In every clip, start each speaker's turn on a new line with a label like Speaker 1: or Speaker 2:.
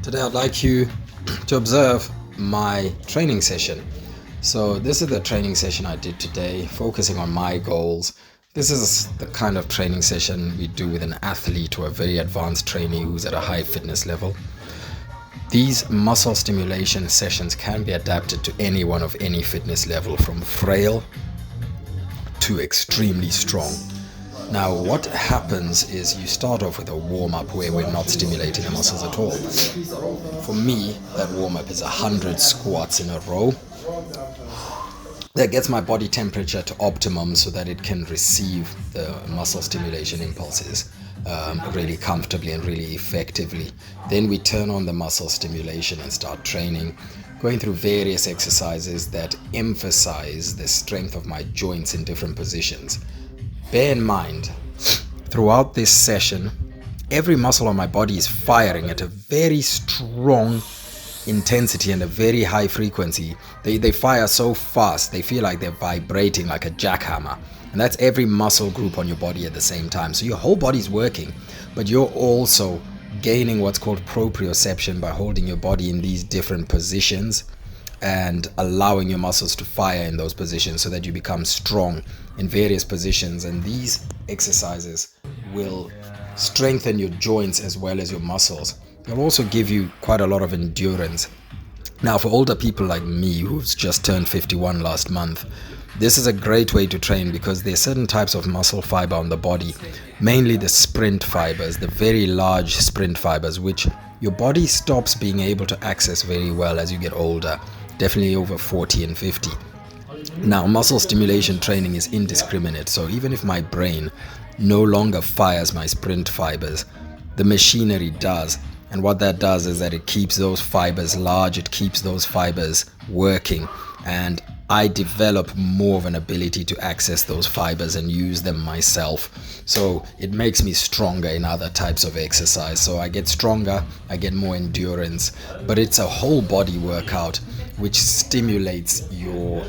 Speaker 1: Today I'd like you to observe my training session. So this is the training session I did today, focusing on my goals. This is the kind of training session we do with an athlete or a very advanced trainee who's at a high fitness level. These muscle stimulation sessions can be adapted to anyone of any fitness level, from frail to extremely strong. Now, what happens is you start off with a warm-up where we're not stimulating the muscles at all. For me, that warm-up is 100 squats in a row. That gets my body temperature to optimum so that it can receive the muscle stimulation impulses really comfortably and really effectively. Then we turn on the muscle stimulation and start training, going through various exercises that emphasize the strength of my joints in different positions. Bear in mind, throughout this session, every muscle on my body is firing at a very strong intensity and a very high frequency. They fire so fast, they feel like they're vibrating like a jackhammer. And that's every muscle group on your body at the same time. So your whole body's working, but you're also gaining what's called proprioception by holding your body in these different positions and allowing your muscles to fire in those positions so that you become strong in various positions. And these exercises will strengthen your joints as well as your muscles. They'll also give you quite a lot of endurance. Now, for older people like me who's just turned 51 last month, this is a great way to train because there are certain types of muscle fiber on the body, mainly the sprint fibers, the very large sprint fibers, which your body stops being able to access very well as you get older, definitely over 40 and 50. Now, muscle stimulation training is indiscriminate, so even if my brain no longer fires my sprint fibers, the machinery does. And what that does is that it keeps those fibers large, it keeps those fibers working, and I develop more of an ability to access those fibers and use them myself. So it makes me stronger in other types of exercise. So I get stronger, I get more endurance, but it's a whole body workout which stimulates your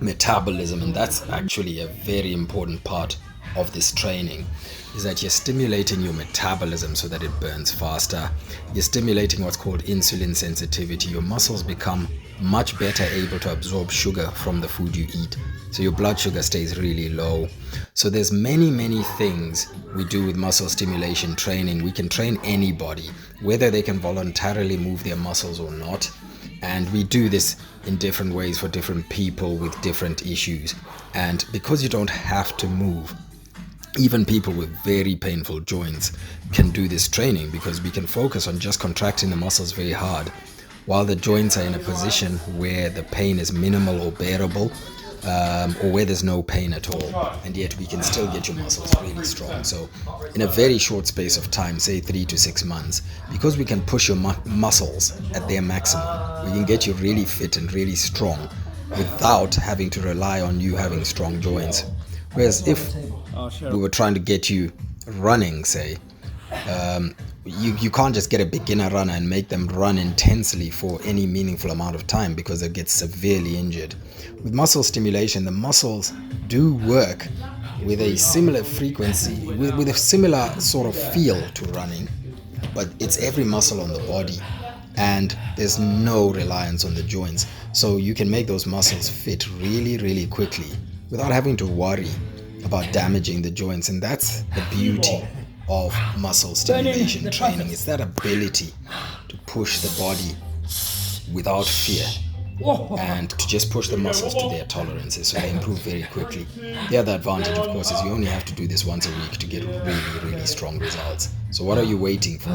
Speaker 1: metabolism, and that's actually a very important part of this training, is that you're stimulating your metabolism so that it burns faster. You're stimulating what's called insulin sensitivity. Your muscles become much better able to absorb sugar from the food you eat, so your blood sugar stays really low. So there's many things we do with muscle stimulation training. We can train anybody, whether they can voluntarily move their muscles or not, and we do this in different ways for different people with different issues. And because you don't have to move, even people with very painful joints can do this training, because we can focus on just contracting the muscles very hard while the joints are in a position where the pain is minimal or bearable, or where there's no pain at all, and yet we can still get your muscles really strong. So in a very short space of time, say 3 to 6 months, because we can push your muscles at their maximum, we can get you really fit and really strong without having to rely on you having strong joints. Whereas if we were trying to get you running, say, you can't just get a beginner runner and make them run intensely for any meaningful amount of time, because they get severely injured. With muscle stimulation, the muscles do work with a similar frequency, with a similar sort of feel to running, but it's every muscle on the body, and there's no reliance on the joints. So you can make those muscles fit really quickly without having to worry about damaging the joints. And that's the beauty of muscle stimulation training. It's that ability to push the body without fear and to just push the muscles to their tolerances so they improve very quickly. The other advantage, of course, is you only have to do this once a week to get really strong results. So what are you waiting for?